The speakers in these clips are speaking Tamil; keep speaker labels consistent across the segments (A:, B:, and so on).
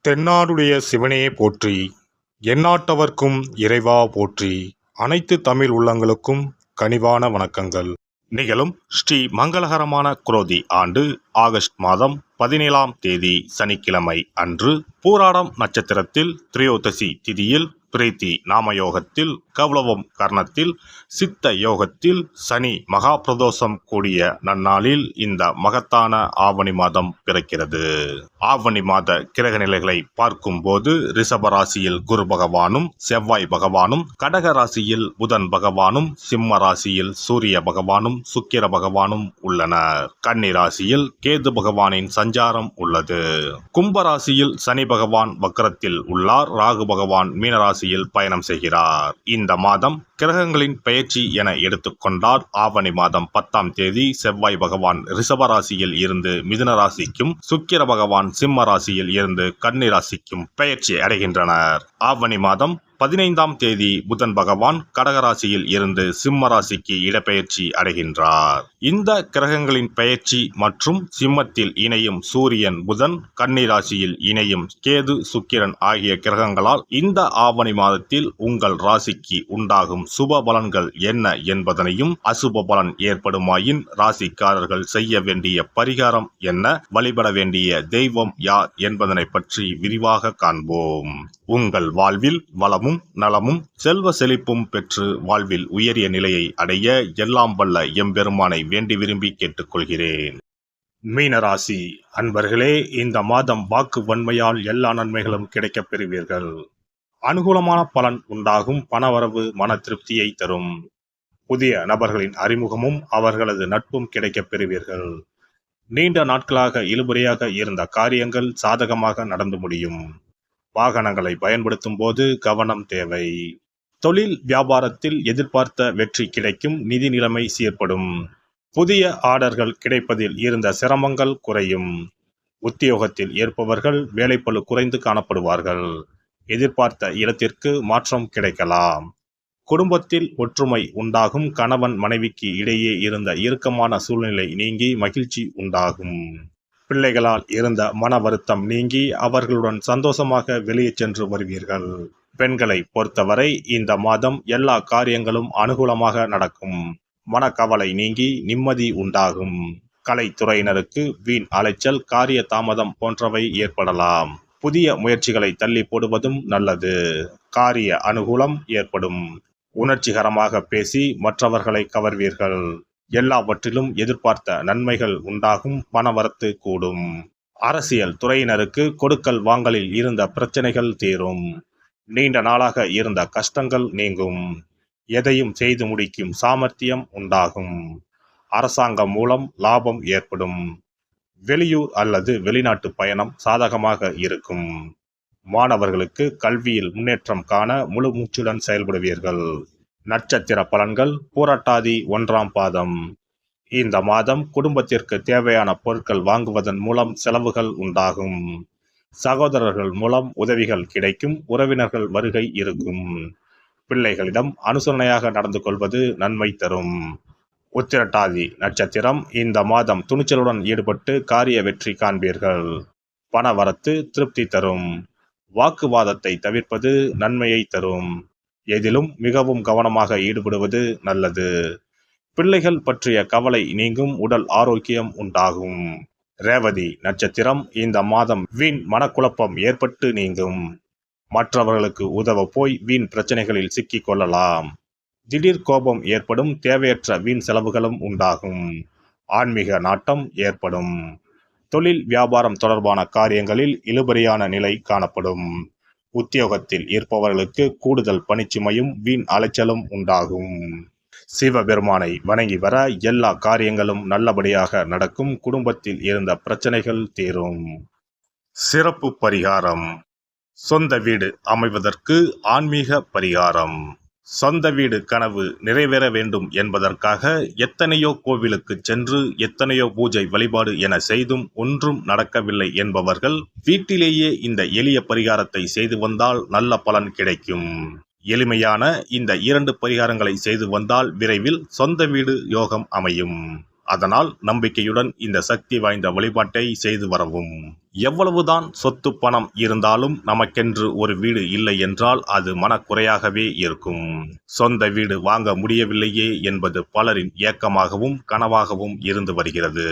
A: தென்னாடுடைய சிவனே போற்றி, எந்நாட்டவர்க்கும் இறைவா போற்றி. அனைத்து தமிழ் உள்ளங்களுக்கும் கனிவான வணக்கங்கள். நிகழும் ஸ்ரீ மங்களகரமான குரோதி ஆண்டு ஆகஸ்ட் மாதம் 17ஆம் தேதி சனிக்கிழமை அன்று பூராடம் நட்சத்திரத்தில் திரையோதசி திதியில் பிரீத்தி நாமயோகத்தில் கௌளவம் கர்ணத்தில் சித்த யோகத்தில் சனி மகா பிரதோஷம் கூடிய நன்னாளில் இந்த மகத்தான ஆவணி மாதம் பிறக்கிறது. ஆவணி மாத கிரக நிலைகளை பார்க்கும் போது ரிஷபராசியில் குரு பகவானும் செவ்வாய் பகவானும், கடக ராசியில் புதன் பகவானும், சிம்ம ராசியில் சூரிய பகவானும் சுக்கிர பகவானும் உள்ளனர். கன்னி ராசியில் கேது பகவானின் சஞ்சாரம் உள்ளது. கும்பராசியில் சனி பகவான் வக்ரத்தில் உள்ளார். ராகு பகவான் மீனராசியில் பயணம் செய்கிறார். இந்த மாதம் கிரகங்களின் பெயர்ச்சி என எடுத்துக்கொண்டால் ஆவணி மாதம் 10ஆம் தேதி செவ்வாய் பகவான் ரிஷப ராசியில் இருந்து மிதுன ராசிக்கும், சுக்கிர பகவான் சிம்ம ராசியில் இருந்து கன்னி ராசிக்கும் பெயர்ச்சி அடைகின்றனர். ஆவணி மாதம் 15ஆம் தேதி புதன் பகவான் கடகராசியில் இருந்து சிம்ம ராசிக்கு இடப்பெயர்ச்சி அடைகின்றார். இந்த கிரகங்களின் பெயர்ச்சி மற்றும் சிம்மத்தில் இணையும் சூரியன் புதன், கன்னி ராசியில் இணையும் கேது சுக்கிரன் ஆகிய கிரகங்களால் இந்த ஆவணி மாதத்தில் உங்கள் ராசிக்கு உண்டாகும் சுப பலன்கள் என்ன என்பதனையும், அசுப பலன் ஏற்படுமாயின் ராசிக்காரர்கள் செய்ய வேண்டிய பரிகாரம் என்ன, வழிபட வேண்டிய தெய்வம் யார் என்பதனை பற்றி விரிவாக காண்போம். உங்கள் வாழ்வில் வளமும் நலமும் செல்வ செழிப்பும் பெற்று வாழ்வில் உயரிய நிலையை அடைய எல்லாம் வல்ல எம்பெருமானை வேண்டி விரும்பி கேட்டுக்கொள்கிறேன். மீனராசி அன்பர்களே, இந்த மாதம் வாக்கு வன்மையால் எல்லா நன்மைகளும் கிடைக்கப் பெறுவீர்கள். அனுகூலமான பலன் உண்டாகும். பணவரவு மன திருப்தியை தரும். புதிய நபர்களின் அறிமுகமும் அவர்களது நட்பும் கிடைக்கப் பெறுவீர்கள். நீண்ட நாட்களாக இழுபறியாக இருந்த காரியங்கள் சாதகமாக நடந்து முடியும். வாகனங்களை பயன்படுத்தும் போது கவனம் தேவை. தொழில் வியாபாரத்தில் எதிர்பார்த்த வெற்றி கிடைக்கும். நிதி நிலைமை சீர்படும். புதிய ஆர்டர்கள் கிடைப்பதில் இருந்த சிரமங்கள் குறையும். உத்தியோகத்தில் இருப்பவர்கள் வேலைப்பளு குறைந்து காணப்படுவார்கள். எதிர்பார்த்த இடத்திற்கு மாற்றம் கிடைக்கலாம். குடும்பத்தில் ஒற்றுமை உண்டாகும். கணவன் மனைவிக்கு இடையே இருந்த இறுக்கமான சூழ்நிலை நீங்கி மகிழ்ச்சி உண்டாகும். பிள்ளைகளால் இருந்த மன வருத்தம் நீங்கி அவர்களுடன் சந்தோஷமாக வெளியே சென்று வருவீர்கள். பெண்களை பொறுத்தவரை இந்த மாதம் எல்லா காரியங்களும் அனுகூலமாக நடக்கும். மனக்கவலை நீங்கி நிம்மதி உண்டாகும். கலைத்துறையினருக்கு வீண் அலைச்சல், காரிய தாமதம் போன்றவை ஏற்படலாம். புதிய முயற்சிகளை தள்ளி போடுவதும் நல்லது. காரிய அனுகூலம் ஏற்படும். உணர்ச்சிகரமாக பேசி மற்றவர்களை கவர்வீர்கள். எல்லாவற்றிலும் எதிர்பார்த்த நன்மைகள் உண்டாகும். பணவரத்து கூடும். அரசியல் துறையினருக்கு கொடுக்கல் வாங்கலில் இருந்த பிரச்சனைகள் தீரும். நீண்ட நாளாக இருந்த கஷ்டங்கள் நீங்கும். எதையும் செய்து முடிக்கும் சாமர்த்தியம் உண்டாகும். அரசாங்கம் மூலம் லாபம் ஏற்படும். வெளியூர் அல்லது வெளிநாட்டு பயணம் சாதகமாக இருக்கும். மாணவர்களுக்கு கல்வியில் முன்னேற்றம் காண முழு மூச்சுடன் செயல்படுவீர்கள். நட்சத்திர பலன்கள் பூரட்டாதி 1ஆம் பாதம். இந்த மாதம் குடும்பத்திற்கு தேவையான பொருட்கள் வாங்குவதன் மூலம் செலவுகள் உண்டாகும். சகோதரர்கள் மூலம் உதவிகள் கிடைக்கும். உறவினர்கள் வருகை இருக்கும். பிள்ளைகளிடம் அனுசரணையாக நடந்து கொள்வது நன்மை தரும். உத்திரட்டாதி நட்சத்திரம். இந்த மாதம் துணிச்சலுடன் ஈடுபட்டு காரிய வெற்றி காண்பீர்கள். பணவரத்து திருப்தி தரும். வாக்குவாதத்தை தவிர்ப்பது நன்மையை தரும். எதிலும் மிகவும் கவனமாக ஈடுபடுவது நல்லது. பிள்ளைகள் பற்றிய கவலை நீங்கும். உடல் ஆரோக்கியம் உண்டாகும். ரேவதி நட்சத்திரம். இந்த மாதம் வீண் மனக்குழப்பம் ஏற்பட்டு நீங்கும். மற்றவர்களுக்கு உதவ போய் வீண் பிரச்சனைகளில் சிக்கிக் கொள்ளலாம். திடீர் கோபம் ஏற்படும். தேவையற்ற வீண் செலவுகளும் உண்டாகும். ஆன்மீக நாட்டம் ஏற்படும். தொழில் வியாபாரம் தொடர்பான காரியங்களில் இழுபறியான நிலை காணப்படும். உத்தியோகத்தில் இருப்பவர்களுக்கு கூடுதல் பணிச்சுமையும் வீண் அலைச்சலும் உண்டாகும். சிவபெருமானை வணங்கி வர எல்லா காரியங்களும் நல்லபடியாக நடக்கும். குடும்பத்தில் இருந்த பிரச்சனைகள் தீரும். சிறப்பு பரிகாரம். சொந்த வீடு அமைவதற்கு ஆன்மீக பரிகாரம். சொந்த வீடு கனவு நிறைவேற வேண்டும் என்பதற்காக எத்தனையோ கோவிலுக்கு சென்று எத்தனையோ பூஜை வழிபாடு என செய்தும் ஒன்றும் நடக்கவில்லை என்பவர்கள் வீட்டிலேயே இந்த எளிய பரிகாரத்தை செய்து வந்தால் நல்ல பலன் கிடைக்கும். எளிமையான இந்த 2 பரிகாரங்களை செய்து வந்தால் விரைவில் சொந்த வீடு யோகம் அமையும். அதனால் நம்பிக்கையுடன் இந்த சக்தி வாய்ந்த வழிபாட்டை செய்து வரவும். எவ்வளவுதான் சொத்து பணம் இருந்தாலும் நமக்கென்று ஒரு வீடு இல்லை என்றால் அது மனக்குறையாகவே இருக்கும். சொந்த வீடு வாங்க முடியவில்லையே என்பது பலரின் ஏக்கமாகவும் கனவாகவும் இருந்து வருகிறது.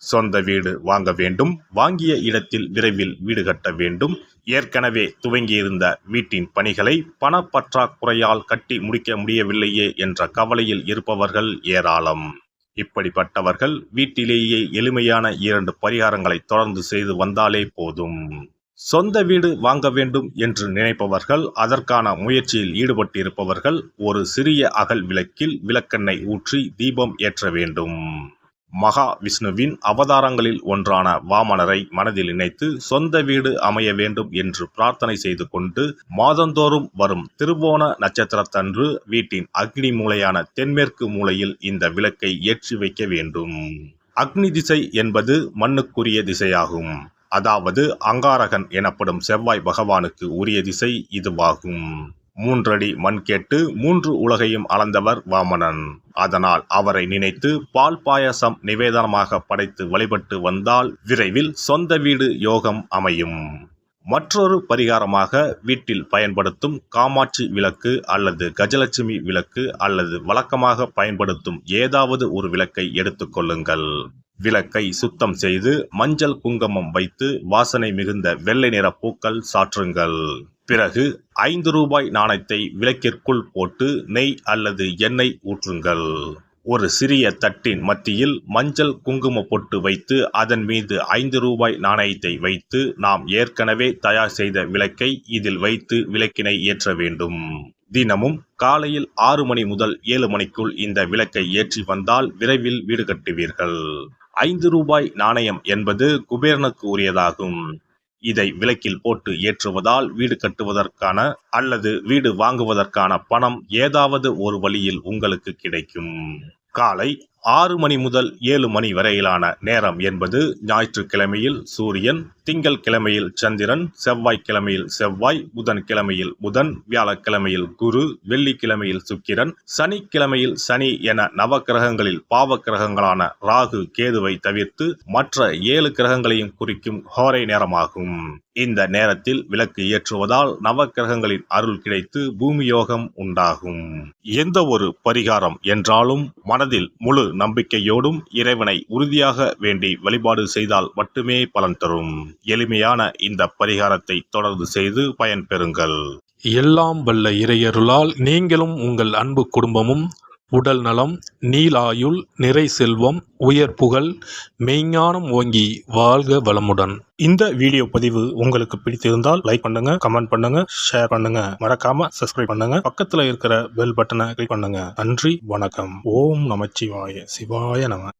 A: சொந்த வீடு வாங்க வேண்டும், வாங்கிய இடத்தில் விரைவில் வீடு கட்ட வேண்டும், ஏற்கனவே துவங்கியிருந்த வீட்டின் பணிகளை பணப்பற்றாக்குறையால் கட்டி முடிக்க முடியவில்லையே என்ற கவலையில் இருப்பவர்கள் ஏராளம். இப்படிப்பட்டவர்கள் வீட்டிலேயே எளிமையான 2 பரிகாரங்களை தொடர்ந்து செய்து வந்தாலே போதும். சொந்த வீடு வாங்க வேண்டும் என்று நினைப்பவர்கள், அதற்கான முயற்சியில் ஈடுபட்டிருப்பவர்கள் ஒரு சிறிய அகல் விளக்கில் விளக்கெண்ணெய் ஊற்றி தீபம் ஏற்ற வேண்டும். மகா விஷ்ணுவின் அவதாரங்களில் ஒன்றான வாமனரை மனதில் நினைத்து சொந்த வீடு அமைய வேண்டும் என்று பிரார்த்தனை செய்து கொண்டு மாதந்தோறும் வரும் திருவோண நட்சத்திரத்தன்று வீட்டின் அக்னி மூலையான தென்மேற்கு மூலையில் இந்த விளக்கை ஏற்றி வைக்க வேண்டும். அக்னி திசை என்பது மண்ணுக்குரிய திசையாகும். அதாவது அங்காரகன் எனப்படும் செவ்வாய் பகவானுக்கு உரிய திசை இதுவாகும். 3 அடி மண் கேட்டு 3 உலகையும் அளந்தவர் வாமனன். அதனால் அவரை நினைத்து பால் பாயசம் நிவேதனமாக படைத்து வழிபட்டு வந்தால் விரைவில் சொந்த வீடு யோகம் அமையும். மற்றொரு பரிகாரமாக வீட்டில் பயன்படுத்தும் காமாட்சி விளக்கு அல்லது கஜலட்சுமி விளக்கு அல்லது வழக்கமாக பயன்படுத்தும் ஏதாவது ஒரு விளக்கை எடுத்துக்கொள்ளுங்கள். விளக்கை சுத்தம் செய்து மஞ்சள் குங்குமம் வைத்து வாசனை மிகுந்த வெள்ளை நிற பூக்கள் சாற்றுங்கள். பிறகு 5 ரூபாய் நாணயத்தை விளக்கிற்குள் போட்டு நெய் அல்லது எண்ணெய் ஊற்றுங்கள். ஒரு சிறிய தட்டின் மத்தியில் மஞ்சள் குங்கும பொட்டு வைத்து அதன் மீது 5 ரூபாய் நாணயத்தை வைத்து நாம் ஏற்கனவே தயார் செய்த விளக்கை இதில் வைத்து விளக்கினை ஏற்ற வேண்டும். தினமும் காலையில் 6 மணி முதல் 7 மணிக்குள் இந்த விளக்கை ஏற்றி வந்தால் விரைவில் வீடு கட்டுவீர்கள். 5 ரூபாய் நாணயம் என்பது குபேரனுக்கு உரியதாகும். இதை விளக்கில் போட்டு ஏற்றுவதால் வீடு கட்டுவதற்கான அல்லது வீடு வாங்குவதற்கான பணம் ஏதாவது ஒரு வழியில் உங்களுக்கு கிடைக்கும். காலை 6 மணி முதல் 7 மணி வரையிலான நேரம் என்பது ஞாயிற்றுக்கிழமையில் சூரியன், திங்கள் கிழமையில் சந்திரன், செவ்வாய்க்கிழமையில் செவ்வாய், புதன் கிழமையில் புதன், வியாழக்கிழமையில் குரு, வெள்ளிக்கிழமையில் சுக்கிரன், சனிக்கிழமையில் சனி என நவக்கிரகங்களில் பாவ கிரகங்களான ராகு கேதுவை தவிர்த்து மற்ற 7 கிரகங்களையும் குறிக்கும் ஹோரை நேரமாகும். இந்த நேரத்தில் விளக்கு ஏற்றுவதால் நவக்கிரகங்களின் அருள் கிடைத்து பூமி யோகம் உண்டாகும். எந்த ஒரு பரிகாரம் என்றாலும் மனதில் முழு நம்பிக்கையோடும் இறைவனை உறுதியாக வேண்டி வழிபாடு செய்தால் மட்டுமே பலன் தரும். எளிமையான இந்த பரிகாரத்தை தொடர்ந்து செய்து பயன் பெறுங்கள்.
B: எல்லாம் வல்ல இறையருளால் நீங்களும் உங்கள் அன்பு குடும்பமும் உடல் நலம், நீலாயுள், நிறை செல்வம், உயர் புகழ், மெய்ஞானம் ஓங்கி வாழ்க வளமுடன்.
A: இந்த வீடியோ பதிவு உங்களுக்கு பிடித்திருந்தால் லைக் பண்ணுங்க, கமெண்ட் பண்ணுங்க, ஷேர் பண்ணுங்க, மறக்காம சப்ஸ்கிரைப் பண்ணுங்க, பக்கத்துல இருக்கிற பெல் பட்டனை கிளிக் பண்ணுங்க. நன்றி, வணக்கம். ஓம் நமச்சிவாய, சிவாய நம.